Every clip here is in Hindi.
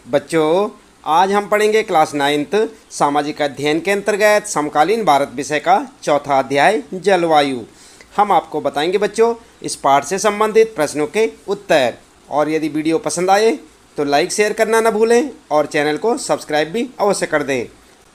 बच्चों, आज हम पढ़ेंगे क्लास 9th सामाजिक अध्ययन के अंतर्गत समकालीन भारत विषय का चौथा अध्याय जलवायु। हम आपको बताएंगे बच्चों इस पाठ से संबंधित प्रश्नों के उत्तर। और यदि वीडियो पसंद आए तो लाइक शेयर करना न भूलें और चैनल को सब्सक्राइब भी अवश्य कर दें।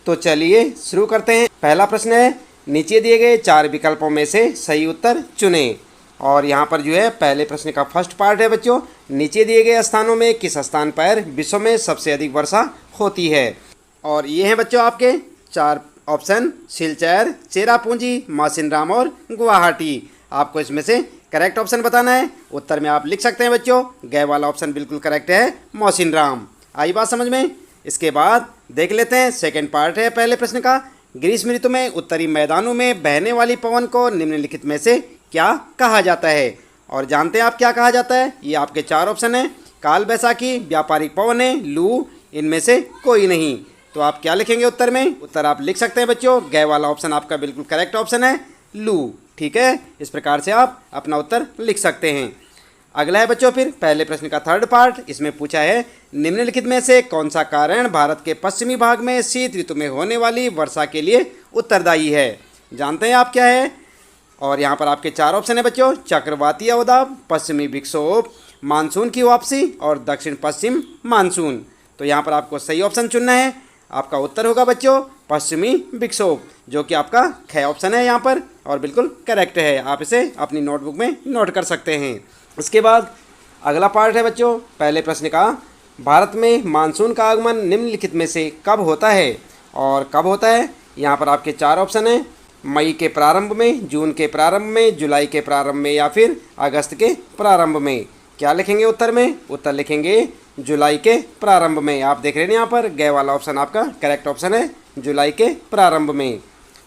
तो चलिए शुरू करते हैं। पहला प्रश्न है, नीचे दिए गए 4 विकल्पों में से सही उत्तर चुनें। और यहाँ पर जो है पहले प्रश्न का फर्स्ट पार्ट है बच्चों, नीचे दिए गए स्थानों में किस स्थान पर विश्व में सबसे अधिक वर्षा होती है। और ये हैं बच्चों आपके 4 ऑप्शन, सिलचर, चेरापूंजी, मौसिनराम और गुवाहाटी। आपको इसमें से करेक्ट ऑप्शन बताना है। उत्तर में आप लिख सकते हैं बच्चों, गए वाला ऑप्शन बिल्कुल करेक्ट है, मौसिनराम। आई बात समझ में। इसके बाद देख लेते हैं सेकेंड पार्ट है पहले प्रश्न का, ग्रीष्म ऋतु में उत्तरी मैदानों में बहने वाली पवन को निम्नलिखित में से क्या कहा जाता है। और जानते हैं आप क्या कहा जाता है। ये आपके 4 ऑप्शन हैं, काल बैसाखी, व्यापारिक पवनें, लू, इनमें से कोई नहीं। तो आप क्या लिखेंगे उत्तर में। उत्तर आप लिख सकते हैं बच्चों, गए वाला ऑप्शन आपका बिल्कुल करेक्ट ऑप्शन है, लू। ठीक है, इस प्रकार से आप अपना उत्तर लिख सकते हैं। अगला है बच्चों फिर पहले प्रश्न का थर्ड पार्ट। इसमें पूछा है, निम्नलिखित में से कौन सा कारण भारत के पश्चिमी भाग में शीत ऋतु में होने वाली वर्षा के लिए उत्तरदायी है। जानते हैं आप क्या है। और यहाँ पर आपके 4 ऑप्शन है बच्चों, चक्रवाती अवदाब, पश्चिमी विक्षोभ, मानसून की वापसी और दक्षिण पश्चिम मानसून। तो यहाँ पर आपको सही ऑप्शन चुनना है। आपका उत्तर होगा बच्चों पश्चिमी विक्षोभ, जो कि आपका ख ऑप्शन है यहाँ पर और बिल्कुल करेक्ट है। आप इसे अपनी नोटबुक में नोट कर सकते हैं। उसके बाद अगला पार्ट है बच्चों पहले प्रश्न का, भारत में मानसून का आगमन निम्नलिखित में से कब होता है। और कब होता है, यहाँ पर आपके 4 ऑप्शन हैं, मई के प्रारंभ में, जून के प्रारंभ में, जुलाई के प्रारंभ में या फिर अगस्त के प्रारंभ में। क्या लिखेंगे उत्तर में। उत्तर लिखेंगे जुलाई के प्रारंभ में। आप देख रहे हैं यहाँ पर गए वाला ऑप्शन आपका करेक्ट ऑप्शन है, जुलाई के प्रारंभ में।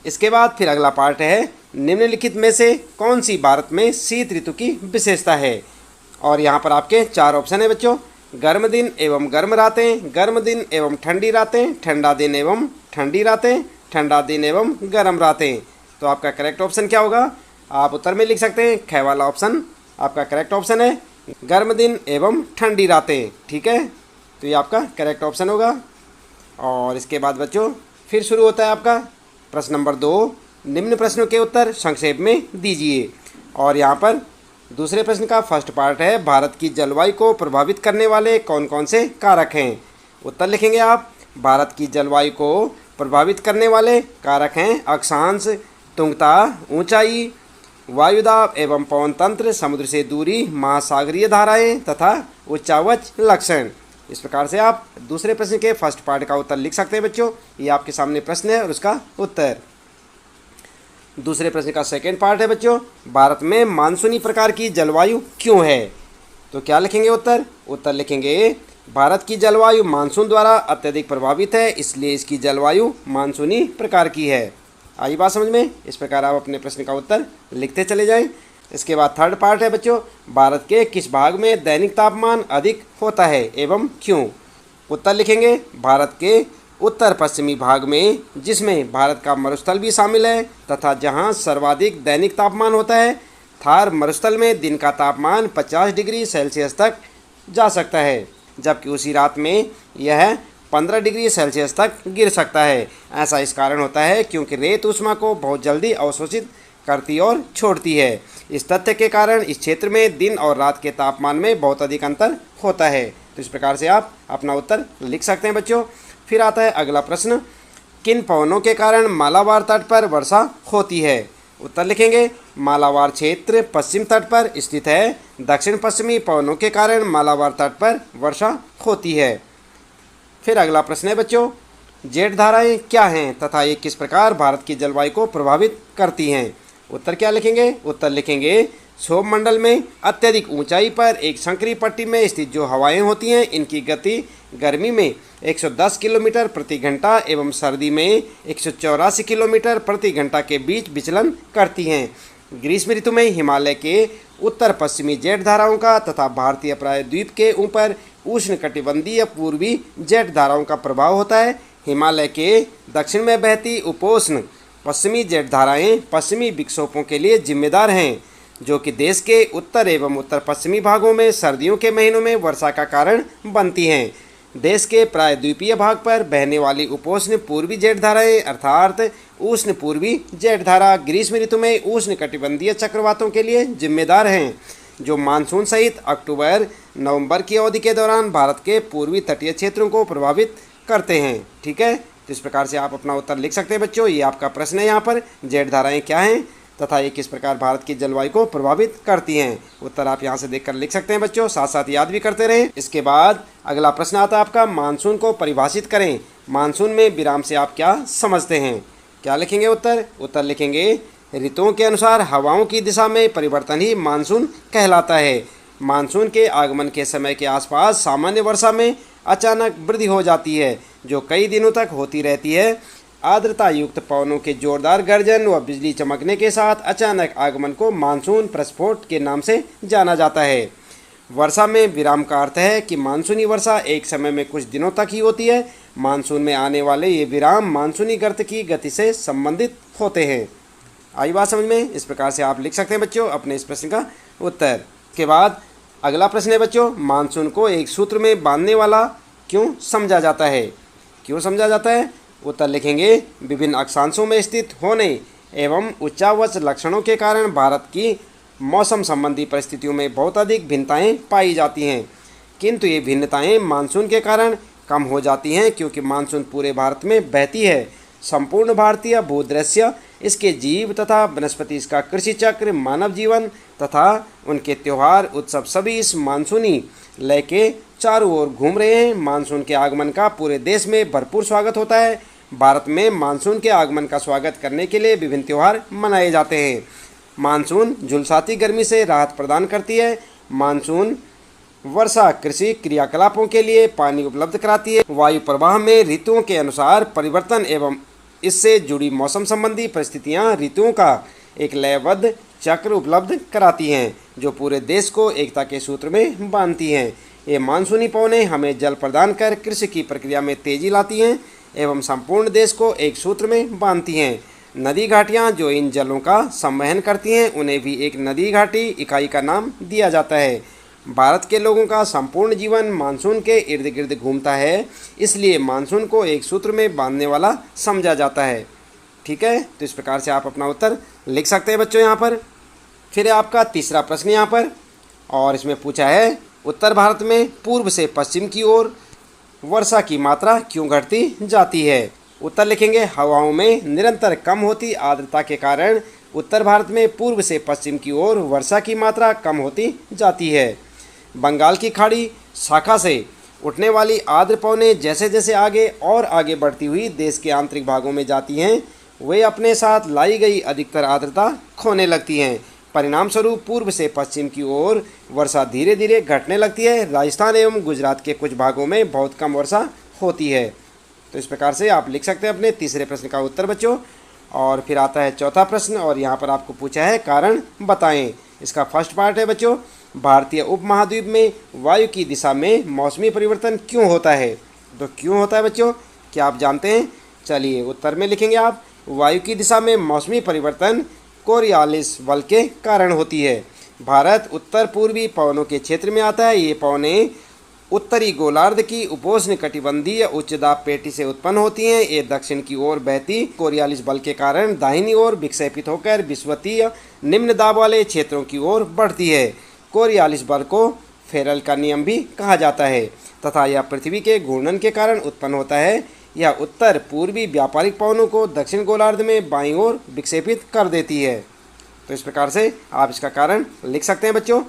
इसके बाद फिर अगला पार्ट है, निम्नलिखित में से कौन सी भारत में शीत ऋतु की विशेषता है। और यहाँ पर आपके 4 ऑप्शन है बच्चों, गर्म दिन एवं गर्म रातें, गर्म दिन एवं ठंडी रातें, ठंडा दिन एवं ठंडी रातें, ठंडा दिन एवं गर्म रातें। तो आपका करेक्ट ऑप्शन क्या होगा। आप उत्तर में लिख सकते हैं, ख वाला ऑप्शन आपका करेक्ट ऑप्शन है, गर्म दिन एवं ठंडी रातें। ठीक है, तो ये आपका करेक्ट ऑप्शन होगा। और इसके बाद बच्चों फिर शुरू होता है आपका प्रश्न नंबर 2, निम्न प्रश्नों के उत्तर संक्षेप में दीजिए। और यहाँ पर दूसरे प्रश्न का फर्स्ट पार्ट है, भारत की जलवायु को प्रभावित करने वाले कौन कौन से कारक हैं। उत्तर लिखेंगे आप, भारत की जलवायु को प्रभावित करने वाले कारक हैं अक्षांश, तुंगता, ऊंचाई, वायुदाब एवं पवन तंत्र, समुद्र से दूरी, महासागरीय धाराएं तथा उच्चावच लक्षण। इस प्रकार से आप दूसरे प्रश्न के फर्स्ट पार्ट का उत्तर लिख सकते हैं बच्चों। ये आपके सामने प्रश्न है और उसका उत्तर। दूसरे प्रश्न का सेकेंड पार्ट है बच्चों, भारत में मानसूनी प्रकार की जलवायु क्यों है। तो क्या लिखेंगे उत्तर। उत्तर लिखेंगे, भारत की जलवायु मानसून द्वारा अत्यधिक प्रभावित है, इसलिए इसकी जलवायु मानसूनी प्रकार की है। आई बात समझ में। इस प्रकार आप अपने प्रश्न का उत्तर लिखते चले जाएं। इसके बाद थर्ड पार्ट है बच्चों, भारत के किस भाग में दैनिक तापमान अधिक होता है एवं क्यों। उत्तर लिखेंगे, भारत के उत्तर पश्चिमी भाग में, जिसमें भारत का मरुस्थल भी शामिल है तथा जहां सर्वाधिक दैनिक तापमान होता है। थार मरुस्थल में दिन का तापमान 50 डिग्री सेल्सियस तक जा सकता है, जबकि उसी रात में यह 15 डिग्री सेल्सियस तक गिर सकता है। ऐसा इस कारण होता है क्योंकि रेत ऊष्मा को बहुत जल्दी अवशोषित करती और छोड़ती है। इस तथ्य के कारण इस क्षेत्र में दिन और रात के तापमान में बहुत अधिक अंतर होता है। तो इस प्रकार से आप अपना उत्तर लिख सकते हैं बच्चों। फिर आता है अगला प्रश्न, किन पवनों के कारण मालाबार तट पर वर्षा होती है। उत्तर लिखेंगे, मालाबार क्षेत्र पश्चिम तट पर स्थित है, दक्षिण पश्चिमी पवनों के कारण मालाबार तट पर वर्षा होती है। फिर अगला प्रश्न है बच्चों, जेट धाराएं क्या हैं तथा ये किस प्रकार भारत की जलवायु को प्रभावित करती हैं। उत्तर क्या लिखेंगे। उत्तर लिखेंगे, क्षोभ मंडल में अत्यधिक ऊंचाई पर एक संकरी पट्टी में स्थित जो हवाएं होती हैं, इनकी गति गर्मी में 110 किलोमीटर प्रति घंटा एवं सर्दी में 184 किलोमीटर प्रति घंटा के बीच विचलन करती हैं। ग्रीष्म ऋतु में हिमालय के उत्तर पश्चिमी जेट धाराओं का तथा भारतीय प्रायद्वीप के ऊपर उष्णकटिबंधीय पूर्वी जेट धाराओं का प्रभाव होता है। हिमालय के दक्षिण में बहती उपोष्ण पश्चिमी जेट धाराएं पश्चिमी विक्षोभों के लिए जिम्मेदार हैं, जो कि देश के उत्तर एवं उत्तर पश्चिमी भागों में सर्दियों के महीनों में वर्षा का कारण बनती हैं। देश के प्रायद्वीपीय भाग पर बहने वाली उपोष्ण पूर्वी जेठ धाराएं अर्थात उष्ण पूर्वी जेठ धारा ग्रीष्म ऋतु में उष्ण कटिबंधीय चक्रवातों के लिए जिम्मेदार हैं, जो मानसून सहित अक्टूबर नवंबर की अवधि के दौरान भारत के पूर्वी तटीय क्षेत्रों को प्रभावित करते हैं। ठीक है, तो इस प्रकार से आप अपना उत्तर लिख सकते हैं बच्चों। ये आपका प्रश्न है यहाँ पर, जेठ धाराएं क्या हैं तथा ये किस प्रकार भारत की जलवायु को प्रभावित करती हैं। उत्तर आप यहाँ से देखकर लिख सकते हैं बच्चों, साथ साथ याद भी करते रहें। इसके बाद अगला प्रश्न आता है आपका, मानसून को परिभाषित करें। मानसून में विराम से आप क्या समझते हैं? क्या लिखेंगे उत्तर? उत्तर लिखेंगे ऋतुओं के अनुसार हवाओं की दिशा में परिवर्तन ही मानसून कहलाता है। मानसून के आगमन के समय के आसपास सामान्य वर्षा में अचानक वृद्धि हो जाती है, जो कई दिनों तक होती रहती है। आर्द्रता युक्त पवनों के जोरदार गर्जन व बिजली चमकने के साथ अचानक आगमन को मानसून प्रस्फोट के नाम से जाना जाता है। वर्षा में विराम का अर्थ है कि मानसूनी वर्षा एक समय में कुछ दिनों तक ही होती है। मानसून में आने वाले ये विराम मानसूनी गर्त की गति से संबंधित होते हैं। आई बात समझ में? इस प्रकार से आप लिख सकते हैं बच्चों अपने इस प्रश्न का उत्तर। के बाद अगला प्रश्न है बच्चों, मानसून को एक सूत्र में बांधने वाला क्यों समझा जाता है? क्यों समझा जाता है? उत्तर लिखेंगे विभिन्न अक्षांशों में स्थित होने एवं उच्चावच लक्षणों के कारण भारत की मौसम संबंधी परिस्थितियों में बहुत अधिक भिन्नताएं पाई जाती हैं, किंतु ये भिन्नताएं मानसून के कारण कम हो जाती हैं, क्योंकि मानसून पूरे भारत में बहती है। संपूर्ण भारतीय भूदृश्य, इसके जीव तथा वनस्पति, इसका कृषि चक्र, मानव जीवन तथा उनके त्यौहार उत्सव सभी इस मानसूनी लय के चारों ओर घूम रहे हैं। मानसून के आगमन का पूरे देश में भरपूर स्वागत होता है। भारत में मानसून के आगमन का स्वागत करने के लिए विभिन्न त्यौहार मनाए जाते हैं। मानसून झुलसाती गर्मी से राहत प्रदान करती है। मानसून वर्षा कृषि क्रियाकलापों के लिए पानी उपलब्ध कराती है। वायु प्रवाह में ऋतुओं के अनुसार परिवर्तन एवं इससे जुड़ी मौसम संबंधी परिस्थितियां ऋतुओं का एक लयबद्ध चक्र उपलब्ध कराती हैं, जो पूरे देश को एकता के सूत्र में बांधती हैं। ये मानसूनी पवनें हमें जल प्रदान कर कृषि की प्रक्रिया में तेजी लाती हैं एवं संपूर्ण देश को एक सूत्र में बांधती हैं। नदी घाटियाँ जो इन जलों का संवहन करती हैं, उन्हें भी एक नदी घाटी इकाई का नाम दिया जाता है। भारत के लोगों का संपूर्ण जीवन मानसून के इर्द गिर्द घूमता है, इसलिए मानसून को एक सूत्र में बांधने वाला समझा जाता है। ठीक है, तो इस प्रकार से आप अपना उत्तर लिख सकते हैं बच्चों यहाँ पर। फिर है आपका तीसरा प्रश्न यहाँ पर, और इसमें पूछा है उत्तर भारत में पूर्व से पश्चिम की ओर वर्षा की मात्रा क्यों घटती जाती है? उत्तर लिखेंगे हवाओं में निरंतर कम होती आर्द्रता के कारण उत्तर भारत में पूर्व से पश्चिम की ओर वर्षा की मात्रा कम होती जाती है। बंगाल की खाड़ी शाखा से उठने वाली आर्द्र पवनें जैसे जैसे आगे और आगे बढ़ती हुई देश के आंतरिक भागों में जाती हैं, वे अपने साथ लाई गई अधिकतर आर्द्रता खोने लगती हैं। परिणाम स्वरूप पूर्व से पश्चिम की ओर वर्षा धीरे धीरे घटने लगती है। राजस्थान एवं गुजरात के कुछ भागों में बहुत कम वर्षा होती है। तो इस प्रकार से आप लिख सकते हैं अपने तीसरे प्रश्न का उत्तर बच्चों। और फिर आता है चौथा प्रश्न, और यहाँ पर आपको पूछा है कारण बताएं। इसका फर्स्ट पार्ट है बच्चों, भारतीय उपमहाद्वीप में वायु की दिशा में मौसमी परिवर्तन क्यों होता है? तो क्यों होता है बच्चों, क्या आप जानते हैं? चलिए उत्तर में लिखेंगे आप, वायु की दिशा में मौसमी परिवर्तन कोरियालिस बल के कारण होती है। भारत उत्तर पूर्वी पवनों के क्षेत्र में आता है। ये पवनें उत्तरी गोलार्ध की उपोष्ण कटिबंधीय उच्च दाब पेटी से उत्पन्न होती हैं। ये दक्षिण की ओर बहती कोरियालिस बल के कारण दाहिनी ओर विक्षेपित होकर विषुवतीय निम्न दाब वाले क्षेत्रों की ओर बढ़ती है। कोरियालिस बल को फेरल का नियम भी कहा जाता है तथा यह पृथ्वी के घूर्णन के कारण उत्पन्न होता है। यह उत्तर पूर्वी व्यापारिक पवनों को दक्षिण गोलार्ध में बाईं ओर विक्षेपित कर देती है। तो इस प्रकार से आप इसका कारण लिख सकते हैं बच्चों।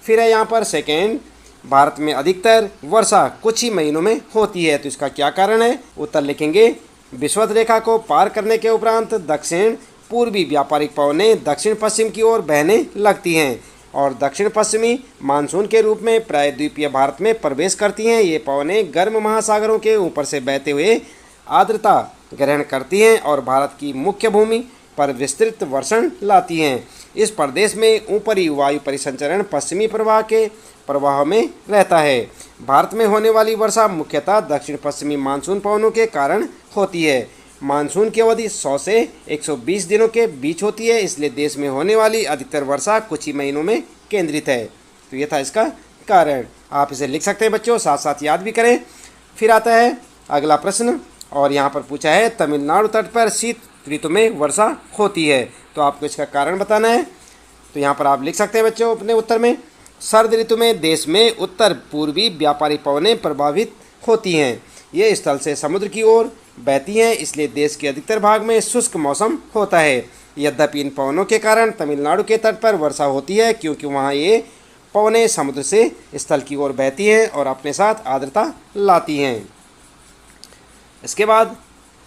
फिर है यहाँ पर सेकेंड, भारत में अधिकतर वर्षा कुछ ही महीनों में होती है। तो इसका क्या कारण है? उत्तर लिखेंगे विषुवत रेखा को पार करने के उपरांत दक्षिण पूर्वी व्यापारिक पवनें दक्षिण पश्चिम की ओर बहने लगती हैं और दक्षिण पश्चिमी मानसून के रूप में प्रायद्वीपीय भारत में प्रवेश करती हैं। ये पवनें गर्म महासागरों के ऊपर से बहते हुए आर्द्रता ग्रहण करती हैं और भारत की मुख्य भूमि पर विस्तृत वर्षण लाती हैं। इस प्रदेश में ऊपरी वायु परिसंचरण पश्चिमी प्रवाह के प्रवाह में रहता है। भारत में होने वाली वर्षा मुख्यतः दक्षिण पश्चिमी मानसून पवनों के कारण होती है। मानसून की अवधि 100 से 120 दिनों के बीच होती है, इसलिए देश में होने वाली अधिकतर वर्षा कुछ ही महीनों में केंद्रित है। तो ये था इसका कारण। आप इसे लिख सकते हैं बच्चों, साथ साथ याद भी करें। फिर आता है अगला प्रश्न और यहाँ पर पूछा है तमिलनाडु तट पर शीत ऋतु में वर्षा होती है, तो आपको इसका कारण बताना है। तो यहाँ पर आप लिख सकते हैं बच्चों अपने उत्तर में, शरद ऋतु में देश में उत्तर पूर्वी व्यापारी पवनें प्रभावित होती हैं। ये स्थल से समुद्र की ओर बहती हैं, इसलिए देश के अधिकतर भाग में शुष्क मौसम होता है। यद्यपि इन पवनों के कारण तमिलनाडु के तट पर वर्षा होती है, क्योंकि वहाँ ये पवनें समुद्र से स्थल की ओर बहती हैं और अपने साथ आर्द्रता लाती हैं। इसके बाद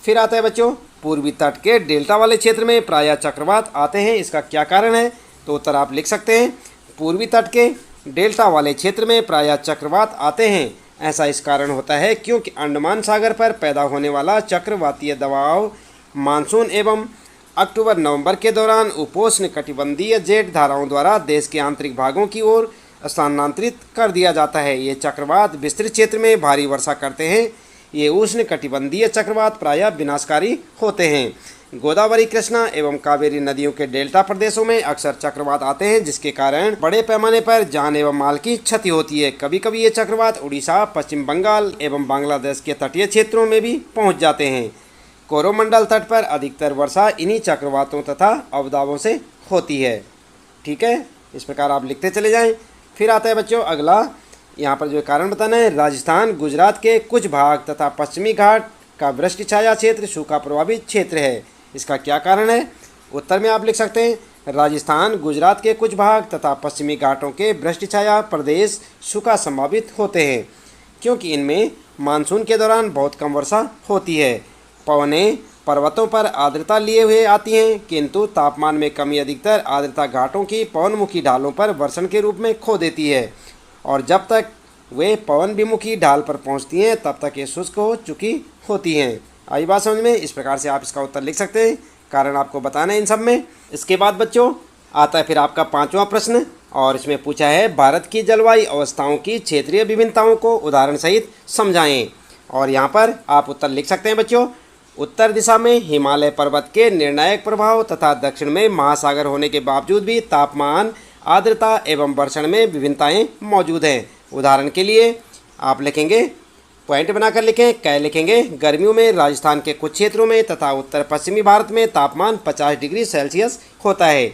फिर आता है बच्चों, पूर्वी तट के डेल्टा वाले क्षेत्र में प्रायः चक्रवात आते हैं, इसका क्या कारण है? तो उत्तर आप लिख सकते हैं, पूर्वी तट के डेल्टा वाले क्षेत्र में प्रायः चक्रवात आते हैं। ऐसा इस कारण होता है क्योंकि अंडमान सागर पर पैदा होने वाला चक्रवातीय दबाव मानसून एवं अक्टूबर-नवंबर के दौरान उपोष्ण कटिबंधीय जेट धाराओं द्वारा देश के आंतरिक भागों की ओर स्थानांतरित कर दिया जाता है। ये चक्रवात विस्तृत क्षेत्र में भारी वर्षा करते हैं। ये उष्ण कटिबंधीय चक्रवात प्रायः विनाशकारी होते हैं। गोदावरी, कृष्णा एवं कावेरी नदियों के डेल्टा प्रदेशों में अक्सर चक्रवात आते हैं, जिसके कारण बड़े पैमाने पर जान एवं माल की क्षति होती है। कभी कभी ये चक्रवात उड़ीसा, पश्चिम बंगाल एवं बांग्लादेश के तटीय क्षेत्रों में भी पहुंच जाते हैं। कोरोमंडल तट पर अधिकतर वर्षा इन्हीं चक्रवातों तथा अवदाबों से होती है। ठीक है, इस प्रकार आप लिखते चले जाएं। फिर आता है बच्चों अगला, यहाँ पर जो कारण बताना है, राजस्थान, गुजरात के कुछ भाग तथा पश्चिमी घाट का वृष्टि छाया क्षेत्र सूखा प्रभावित क्षेत्र है। इसका क्या कारण है? उत्तर में आप लिख सकते हैं, राजस्थान, गुजरात के कुछ भाग तथा पश्चिमी घाटों के वृष्टि छाया प्रदेश सूखा संभावित होते हैं, क्योंकि इनमें मानसून के दौरान बहुत कम वर्षा होती है। पवनें पर्वतों पर आर्द्रता लिए हुए आती हैं, किंतु तापमान में कमी अधिकतर आर्द्रता घाटों की पवनमुखी ढालों पर वर्षण के रूप में खो देती है, और जब तक वे पवन विमुखी ढाल पर पहुंचती हैं तब तक ये शुष्क हो चुकी होती हैं। आई बात समझ में? इस प्रकार से आप इसका उत्तर लिख सकते हैं, कारण आपको बताना है इन सब में। इसके बाद बच्चों आता है फिर आपका 5वां प्रश्न और इसमें पूछा है भारत की जलवायु अवस्थाओं की क्षेत्रीय विभिन्नताओं को उदाहरण सहित समझाएं। और यहाँ पर आप उत्तर लिख सकते हैं बच्चों, उत्तर दिशा में हिमालय पर्वत के निर्णायक प्रभाव तथा दक्षिण में महासागर होने के बावजूद भी तापमान, आर्द्रता एवं वर्षण में विभिन्नताएं मौजूद हैं। उदाहरण के लिए आप लिखेंगे, पॉइंट बनाकर लिखें, कै लिखेंगे, गर्मियों में राजस्थान के कुछ क्षेत्रों में तथा उत्तर पश्चिमी भारत में तापमान 50 डिग्री सेल्सियस होता है,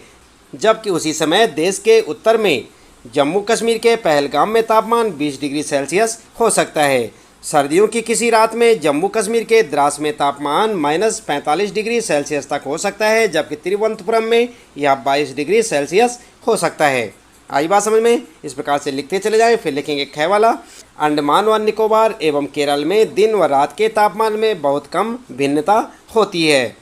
जबकि उसी समय देश के उत्तर में जम्मू कश्मीर के पहलगाम में तापमान 20 डिग्री सेल्सियस हो सकता है। सर्दियों की किसी रात में जम्मू कश्मीर के द्रास में तापमान -45 डिग्री सेल्सियस तक हो सकता है, जबकि तिरुवनंतपुरम में यह 22 डिग्री सेल्सियस हो सकता है। आई बात समझ में? इस प्रकार से लिखते चले जाएं। फिर लिखेंगे ख वाला, अंडमान व निकोबार एवं केरल में दिन व रात के तापमान में बहुत कम भिन्नता होती है।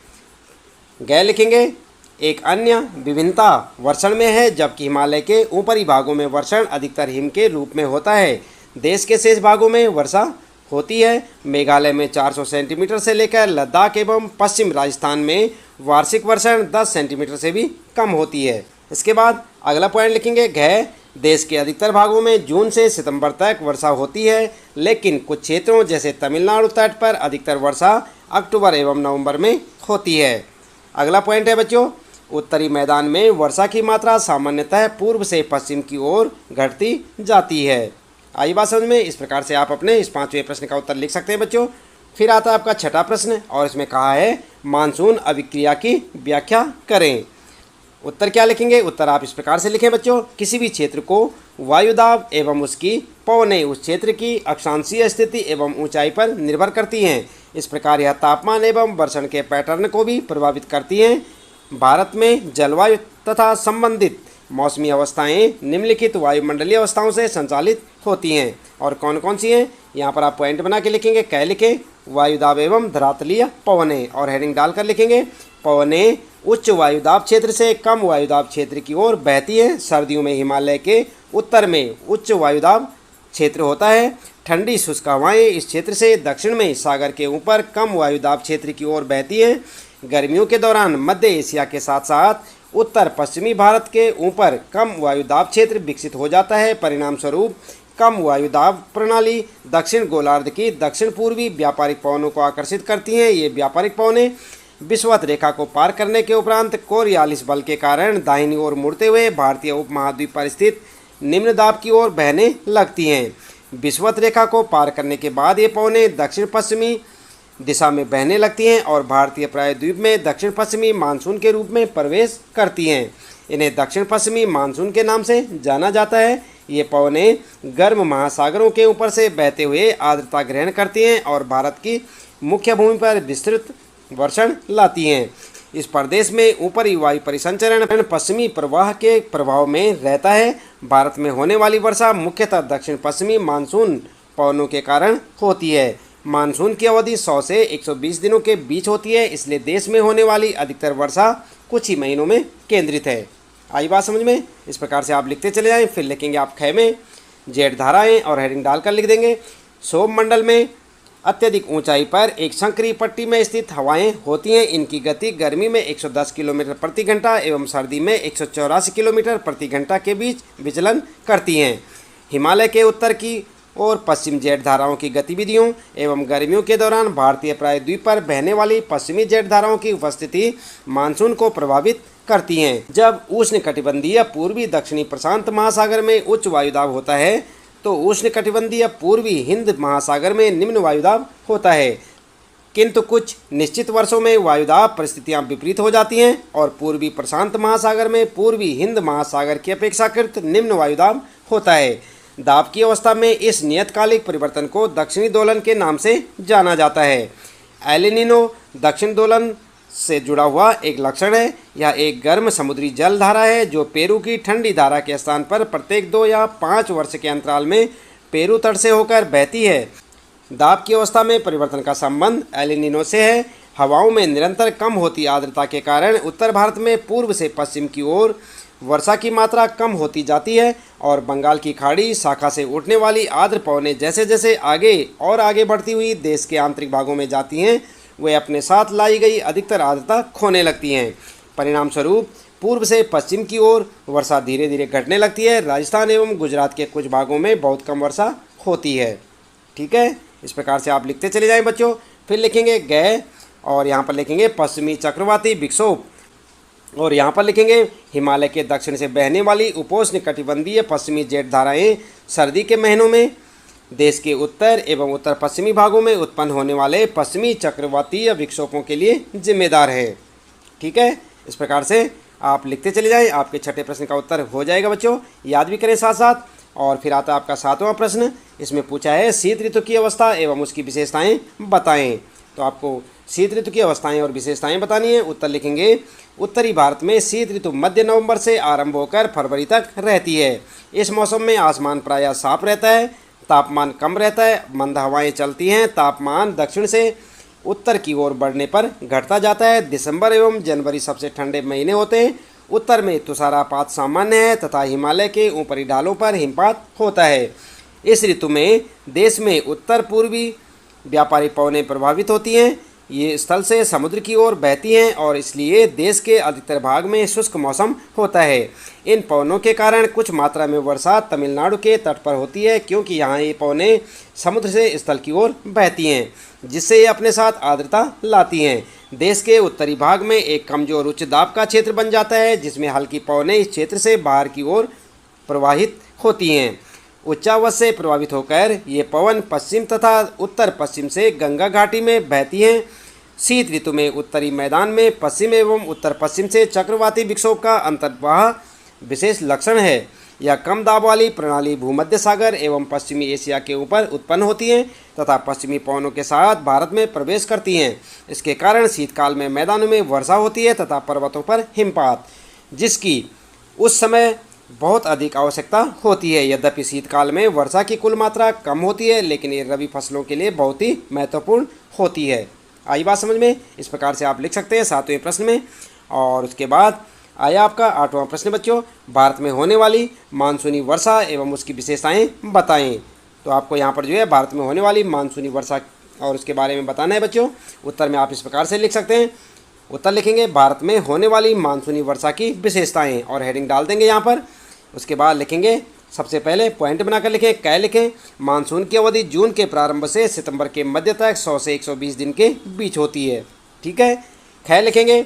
ग लिखेंगे, एक अन्य विभिन्नता वर्षण में है, जबकि हिमालय के ऊपरी भागों में वर्षण अधिकतर हिम के रूप में होता है। देश के शेष भागों में वर्षा होती है। मेघालय में 400 सेंटीमीटर से लेकर लद्दाख एवं पश्चिम राजस्थान में वार्षिक वर्षण 10 सेंटीमीटर से भी कम होती है। इसके बाद अगला पॉइंट लिखेंगे, घ देश के अधिकतर भागों में जून से सितंबर तक वर्षा होती है, लेकिन कुछ क्षेत्रों जैसे तमिलनाडु तट पर अधिकतर वर्षा अक्टूबर एवं नवंबर में होती है। अगला पॉइंट है बच्चों, उत्तरी मैदान में वर्षा की मात्रा सामान्यतः पूर्व से पश्चिम की ओर घटती जाती है। आई बात समझ में? इस प्रकार से आप अपने इस 5वें प्रश्न का उत्तर लिख सकते हैं बच्चों। फिर आता है आपका 6वां प्रश्न और इसमें कहा है मानसून अभिक्रिया की व्याख्या करें। उत्तर क्या लिखेंगे? उत्तर आप इस प्रकार से लिखें बच्चों, किसी भी क्षेत्र को वायुदाब एवं उसकी पवनें उस क्षेत्र की अक्षांशीय स्थिति एवं ऊंचाई पर निर्भर करती हैं। इस प्रकार यह तापमान एवं वर्षण के पैटर्न को भी प्रभावित करती हैं। भारत में जलवायु तथा संबंधित मौसमी अवस्थाएं निम्नलिखित वायुमंडलीय अवस्थाओं से संचालित होती हैं, और कौन कौन सी हैं? यहाँ पर आप पॉइंट बना के लिखेंगे, कै लिखें, वायुदाब एवं धरातलीय पवनें, और हेडिंग डालकर लिखेंगे, पवनें उच्च वायुदाब क्षेत्र से कम वायुदाब क्षेत्र की ओर बहती हैं। सर्दियों में हिमालय के उत्तर में उच्च वायुदाब क्षेत्र होता है। ठंडी शुष्क हवाएं इस क्षेत्र से दक्षिण में सागर के ऊपर कम वायुदाब क्षेत्र की ओर बहती हैं। गर्मियों के दौरान मध्य एशिया के साथ साथ उत्तर पश्चिमी भारत के ऊपर कम वायुदाब क्षेत्र विकसित हो जाता है। परिणाम स्वरूप कम वायुदाब प्रणाली दक्षिण गोलार्ध की दक्षिण पूर्वी व्यापारिक पवनों को आकर्षित करती हैं। ये व्यापारिक पवनें विषुवत रेखा को पार करने के उपरांत कोरियालिस बल के कारण दाहिनी ओर मुड़ते हुए भारतीय उपमहाद्वीप पर स्थित निम्न दाब की ओर बहने लगती हैं। विषुवत रेखा को पार करने के बाद ये पवनें दक्षिण पश्चिमी दिशा में बहने लगती हैं और भारतीय प्रायद्वीप में दक्षिण पश्चिमी मानसून के रूप में प्रवेश करती हैं। इन्हें दक्षिण पश्चिमी मानसून के नाम से जाना जाता है। ये पवनें गर्म महासागरों के ऊपर से बहते हुए आर्द्रता ग्रहण करती हैं और भारत की मुख्य भूमि पर विस्तृत वर्षण लाती हैं। इस प्रदेश में ऊपरी वायु परिसंचरण पश्चिमी प्रवाह के प्रभाव में रहता है। भारत में होने वाली वर्षा मुख्यतः दक्षिण पश्चिमी मानसून पवनों के कारण होती है। मानसून की अवधि 100 से 120 दिनों के बीच होती है, इसलिए देश में होने वाली अधिकतर वर्षा कुछ ही महीनों में केंद्रित है। आई बात समझ में? इस प्रकार से आप लिखते चले जाएं। फिर लिखेंगे आप ख में जेठ धाराएं और हेडिंग डालकर लिख देंगे। सौरमंडल में अत्यधिक ऊंचाई पर एक संकरी पट्टी में स्थित हवाएं होती हैं। इनकी गति गर्मी में 110 किलोमीटर प्रति घंटा एवं सर्दी में 184 किलोमीटर प्रति घंटा के बीच विचलन करती हैं। हिमालय के उत्तर की और पश्चिम जेठ धाराओं की गतिविधियों एवं गर्मियों के दौरान भारतीय प्रायद्वीप पर बहने वाली पश्चिमी जेठ धाराओं की उपस्थिति मानसून को प्रभावित करती हैं। जब उष्णकटिबंधीय पूर्वी दक्षिणी प्रशांत महासागर में उच्च वायुदाब होता है तो उष्णकटिबंधीय पूर्वी हिंद महासागर में निम्न वायुदाब होता है, किंतु कुछ निश्चित वर्षों में वायुदाब परिस्थितियां विपरीत हो जाती हैं और पूर्वी प्रशांत महासागर में पूर्वी हिंद महासागर की अपेक्षाकृत निम्न वायुदाब होता है। दाब की अवस्था में इस नियतकालिक परिवर्तन को दक्षिणी दोलन के नाम से जाना जाता है। एल नीनो दक्षिण दोलन से जुड़ा हुआ एक लक्षण है। यह एक गर्म समुद्री जल धारा है जो पेरू की ठंडी धारा के स्थान पर प्रत्येक 2 या 5 वर्ष के अंतराल में पेरू तट से होकर बहती है। दाब की अवस्था में परिवर्तन का संबंध एल नीनो से है। हवाओं में निरंतर कम होती आर्द्रता के कारण उत्तर भारत में पूर्व से पश्चिम की ओर वर्षा की मात्रा कम होती जाती है और बंगाल की खाड़ी शाखा से उठने वाली आर्द्र पवनें जैसे जैसे आगे बढ़ती हुई देश के आंतरिक भागों में जाती हैं, वे अपने साथ लाई गई अधिकतर आर्द्रता खोने लगती हैं। परिणाम स्वरूप पूर्व से पश्चिम की ओर वर्षा धीरे धीरे घटने लगती है। राजस्थान एवं गुजरात के कुछ भागों में बहुत कम वर्षा होती है। ठीक है, इस प्रकार से आप लिखते चले जाएं बच्चों। फिर लिखेंगे गए और यहाँ पर लिखेंगे पश्चिमी चक्रवाती विक्षोभ और यहाँ पर लिखेंगे हिमालय के दक्षिण से बहने वाली उपोष्ण कटिबंधीय पश्चिमी जेठ धाराएं सर्दी के महीनों में देश के उत्तर एवं उत्तर पश्चिमी भागों में उत्पन्न होने वाले पश्चिमी चक्रवातीय विक्षोभों के लिए जिम्मेदार है। ठीक है, इस प्रकार से आप लिखते चले जाएं। आपके छठे प्रश्न का उत्तर हो जाएगा बच्चों, याद भी करें साथ साथ। और फिर आता है आपका 7वां प्रश्न। इसमें पूछा है शीत ऋतु की अवस्था एवं उसकी विशेषताएं बताएं। तो आपको शीत ऋतु की अवस्थाएं और विशेषताएं बतानी है। उत्तर लिखेंगे उत्तरी भारत में शीत ऋतु मध्य नवंबर से आरंभ होकर फरवरी तक रहती है। इस मौसम में आसमान प्रायः साफ रहता है, तापमान कम रहता है, मंद हवाएं चलती हैं। तापमान दक्षिण से उत्तर की ओर बढ़ने पर घटता जाता है। दिसंबर एवं जनवरी सबसे ठंडे महीने होते हैं। उत्तर में तुषारपात सामान्य है तथा हिमालय के ऊपरी ढालों पर हिमपात होता है। इस ऋतु में देश में उत्तर पूर्वी व्यापारी पवनें प्रभावित होती हैं। ये स्थल से समुद्र की ओर बहती हैं और इसलिए देश के अधिकतर भाग में शुष्क मौसम होता है। इन पवनों के कारण कुछ मात्रा में वर्षा तमिलनाडु के तट पर होती है, क्योंकि यहाँ ये पवनें समुद्र से स्थल की ओर बहती हैं, जिससे ये अपने साथ आर्द्रता लाती हैं। देश के उत्तरी भाग में एक कमजोर उच्च दाब का क्षेत्र बन जाता है, जिसमें हल्की पवनें इस क्षेत्र से बाहर की ओर प्रवाहित होती हैं। उच्चावच से प्रभावित होकर ये पवन पश्चिम तथा उत्तर पश्चिम से गंगा घाटी में बहती हैं। शीत ऋतु में उत्तरी मैदान में पश्चिम एवं उत्तर पश्चिम से चक्रवाती विक्षोभ का अंतर्वाह विशेष लक्षण है। यह कम दाब वाली प्रणाली भूमध्य सागर एवं पश्चिमी एशिया के ऊपर उत्पन्न होती हैं तथा पश्चिमी पवनों के साथ भारत में प्रवेश करती हैं। इसके कारण शीतकाल में मैदानों में वर्षा होती है तथा पर्वतों पर हिमपात, जिसकी उस समय बहुत अधिक आवश्यकता होती है। यद्यपि शीतकाल में वर्षा की कुल मात्रा कम होती है, लेकिन ये रबी फसलों के लिए बहुत ही महत्वपूर्ण होती है। आई बात समझ में? इस प्रकार से आप लिख सकते हैं 7वें प्रश्न में। और उसके बाद आया आपका 8वां प्रश्न बच्चों, भारत में होने वाली मानसूनी वर्षा एवं उसकी विशेषताएं बताएं। तो आपको यहाँ पर जो है भारत में होने वाली मानसूनी वर्षा और उसके बारे में बताना है बच्चों। उत्तर में आप इस प्रकार से लिख सकते हैं। उत्तर लिखेंगे भारत में होने वाली मानसूनी वर्षा की विशेषताएं और हेडिंग डाल देंगे यहाँ पर। उसके बाद लिखेंगे, सबसे पहले पॉइंट बनाकर लिखें, कै लिखें। मानसून की अवधि जून के प्रारंभ से सितंबर के मध्य तक 100 से 120 दिन के बीच होती है। ठीक है। ख लिखेंगे,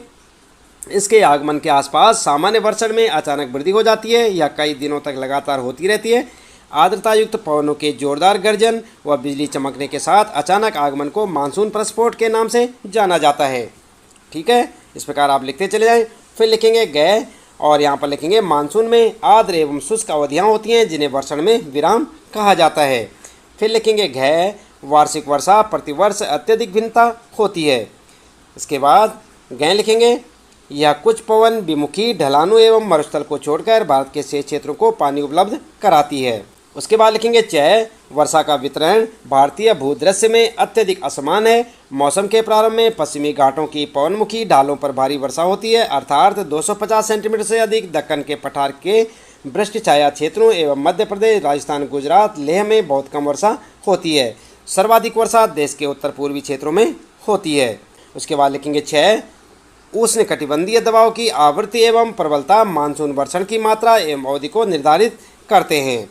इसके आगमन के आसपास सामान्य वर्षण में अचानक वृद्धि हो जाती है या कई दिनों तक लगातार होती रहती है। आर्द्रता युक्त पवनों के जोरदार गर्जन व बिजली चमकने के साथ अचानक आगमन को मानसून प्रस्फोट के नाम से जाना जाता है। ठीक है, इस प्रकार आप लिखते चले जाएं। फिर लिखेंगे गए और यहाँ पर लिखेंगे मानसून में आर्द्र एवं शुष्क अवधियाँ होती हैं जिन्हें वर्षण में विराम कहा जाता है। फिर लिखेंगे घ वार्षिक वर्षा प्रतिवर्ष अत्यधिक भिन्नता होती है। इसके बाद गै लिखेंगे यह कुछ पवन विमुखी ढलानों एवं मरुस्थल को छोड़कर भारत के शेष क्षेत्रों को पानी उपलब्ध कराती है। उसके बाद लिखेंगे च वर्षा का वितरण भारतीय भूदृश्य में अत्यधिक असमान है। मौसम के प्रारंभ में पश्चिमी घाटों की पवनमुखी ढालों पर भारी वर्षा होती है, अर्थात 250 सेंटीमीटर से अधिक। दक्कन के पठार के वृष्टि छाया क्षेत्रों एवं मध्य प्रदेश, राजस्थान, गुजरात, लेह में बहुत कम वर्षा होती है। सर्वाधिक वर्षा देश के उत्तर पूर्वी क्षेत्रों में होती है। उसके बाद लिखेंगे 6 उष्णकटिबंधीय दबाव की आवृत्ति एवं प्रबलता मानसून वर्षण की मात्रा एवं अवधि को निर्धारित करते हैं।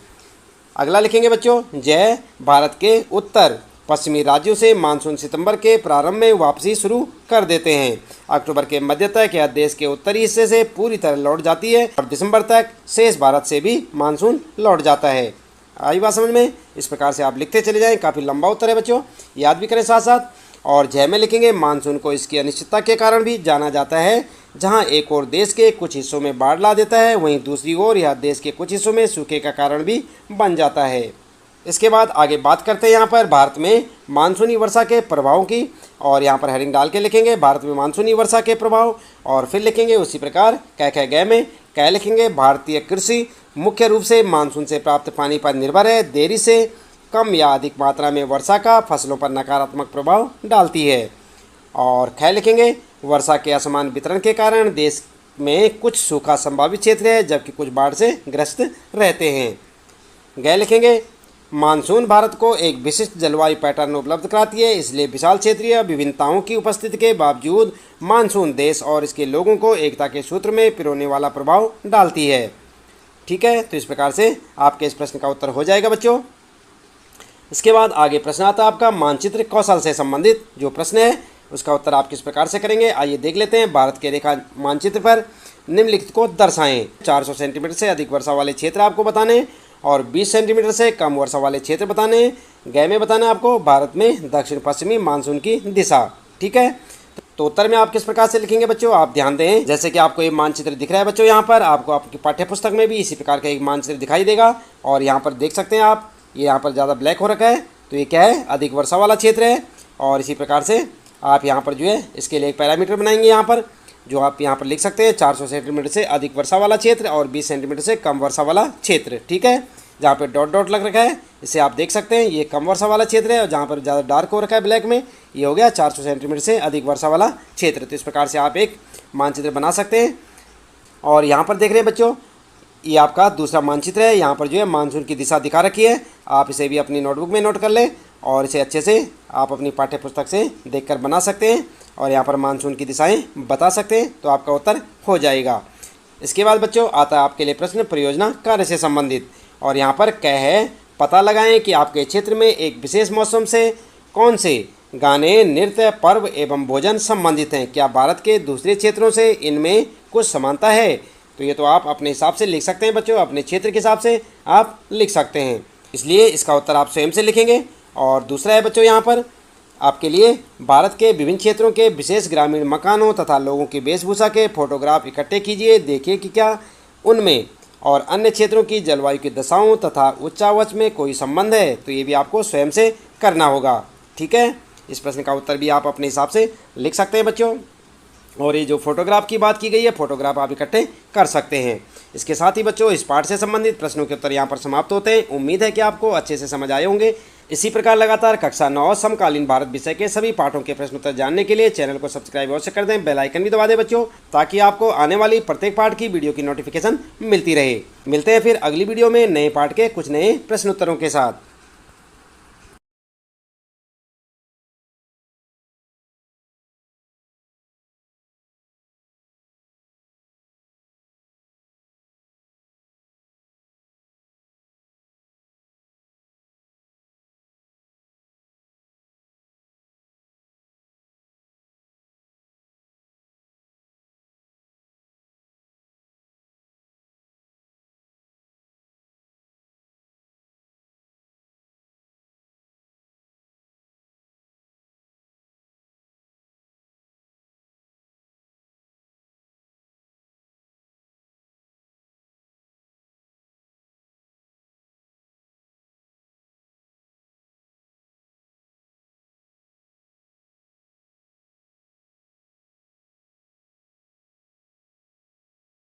अगला लिखेंगे बच्चों जय भारत के उत्तर पश्चिमी राज्यों से मानसून सितंबर के प्रारंभ में वापसी शुरू कर देते हैं। अक्टूबर के मध्य तक यह देश के उत्तरी हिस्से से पूरी तरह लौट जाती है और दिसंबर तक शेष भारत से भी मानसून लौट जाता है। आई बात समझ में? इस प्रकार से आप लिखते चले जाएं। काफ़ी लंबा उत्तर है बच्चों, याद भी करें साथ साथ। और जय में लिखेंगे मानसून को इसकी अनिश्चितता के कारण भी जाना जाता है। जहां एक ओर देश के कुछ हिस्सों में बाढ़ ला देता है, वहीं दूसरी ओर यह देश के कुछ हिस्सों में सूखे का कारण भी बन जाता है। इसके बाद आगे बात करते हैं यहाँ पर भारत में मानसूनी वर्षा के प्रभावों की, और यहाँ पर हेडिंग डाल के लिखेंगे भारत में मानसूनी वर्षा के प्रभाव। और फिर लिखेंगे उसी प्रकार कै गै में कै लिखेंगे भारतीय कृषि मुख्य रूप से मानसून से प्राप्त पानी पर निर्भर है। देरी से कम या अधिक मात्रा में वर्षा का फसलों पर नकारात्मक प्रभाव डालती है। और ख लिखेंगे वर्षा के असमान वितरण के कारण देश में कुछ सूखा संभावित क्षेत्र है जबकि कुछ बाढ़ से ग्रस्त रहते हैं। गै लिखेंगे मानसून भारत को एक विशिष्ट जलवायु पैटर्न उपलब्ध कराती है, इसलिए विशाल क्षेत्रीय विभिन्नताओं की उपस्थिति के बावजूद मानसून देश और इसके लोगों को एकता के सूत्र में पिरोने वाला प्रभाव डालती है। ठीक है, तो इस प्रकार से आपके इस प्रश्न का उत्तर हो जाएगा बच्चों। इसके बाद आगे प्रश्न आता है आपका मानचित्र कौशल से संबंधित जो प्रश्न है उसका उत्तर आप किस प्रकार से करेंगे, आइए देख लेते हैं। भारत के रेखा मानचित्र पर निम्नलिखित को दर्शाएं। 400 सेंटीमीटर से अधिक वर्षा वाले क्षेत्र आपको बताने और 20 सेंटीमीटर से कम वर्षा वाले क्षेत्र बताने। गै में बताना आपको भारत में दक्षिण पश्चिमी मानसून की दिशा। ठीक है, तो उत्तर में आप किस प्रकार से लिखेंगे बच्चों, आप ध्यान दें। जैसे कि आपको ये मानचित्र दिख रहा है बच्चों, यहाँ पर आपको आपकी पाठ्यपुस्तक में भी इसी प्रकार का एक मानचित्र दिखाई देगा। और यहाँ पर देख सकते हैं आप, ये यहाँ पर ज़्यादा ब्लैक हो रखा है, तो ये क्या है, अधिक वर्षा वाला क्षेत्र है। और इसी प्रकार से आप यहाँ पर जो है इसके लिए एक पैरामीटर बनाएंगे यहाँ पर, जो आप यहाँ पर लिख सकते हैं 400 सेंटीमीटर से अधिक वर्षा वाला क्षेत्र और 20 सेंटीमीटर से कम वर्षा वाला क्षेत्र। ठीक है, जहाँ पे डॉट डॉट लग रखा है इससे आप देख सकते हैं ये कम वर्षा वाला क्षेत्र है, और जहाँ पर ज़्यादा डार्क हो रखा है ब्लैक में ये हो गया 400 सेंटीमीटर से अधिक वर्षा वाला क्षेत्र। तो इस प्रकार से आप एक मानचित्र बना सकते हैं। और यहाँ पर देख रहे हैं बच्चों, ये आपका दूसरा मानचित्र है। यहाँ पर जो है मानसून की दिशा दिखा रखी है, आप इसे भी अपनी नोटबुक में नोट कर लें और इसे अच्छे से आप अपनी पाठ्यपुस्तक से देखकर बना सकते हैं और यहाँ पर मानसून की दिशाएं बता सकते हैं, तो आपका उत्तर हो जाएगा। इसके बाद बच्चों आता है आपके लिए प्रश्न परियोजना कार्य से संबंधित, और यहाँ पर क्या है, पता लगाएं कि आपके क्षेत्र में एक विशेष मौसम से कौन से गाने, नृत्य, पर्व एवं भोजन संबंधित हैं। क्या भारत के दूसरे क्षेत्रों से इनमें कुछ समानता है? तो ये तो आप अपने हिसाब से लिख सकते हैं बच्चों, अपने क्षेत्र के हिसाब से आप लिख सकते हैं, इसलिए इसका उत्तर आप स्वयं से लिखेंगे। और दूसरा है बच्चों यहाँ पर आपके लिए भारत के विभिन्न क्षेत्रों के विशेष ग्रामीण मकानों तथा लोगों की वेशभूषा के फोटोग्राफ इकट्ठे कीजिए, देखिए कि क्या उनमें और अन्य क्षेत्रों की जलवायु की दशाओं तथा उच्चावच में कोई संबंध है। तो ये भी आपको स्वयं से करना होगा। ठीक है, इस प्रश्न का उत्तर भी आप अपने हिसाब से लिख सकते हैं बच्चों। और ये जो फोटोग्राफ की बात की गई है, फोटोग्राफ आप इकट्ठे कर सकते हैं। इसके साथ ही बच्चों इस पाठ से संबंधित प्रश्नों के उत्तर यहाँ पर समाप्त होते हैं। उम्मीद है कि आपको अच्छे से समझ आए होंगे। इसी प्रकार लगातार कक्षा 9 समकालीन भारत विषय के सभी पाठों के प्रश्न उत्तर जानने के लिए चैनल को सब्सक्राइब अवश्य कर दें, बेल आइकन भी दबा दें बच्चों, ताकि आपको आने वाली प्रत्येक पाठ की वीडियो की नोटिफिकेशन मिलती रहे। मिलते हैं फिर अगली वीडियो में नए पाठ के कुछ नए प्रश्न उत्तरों के साथ।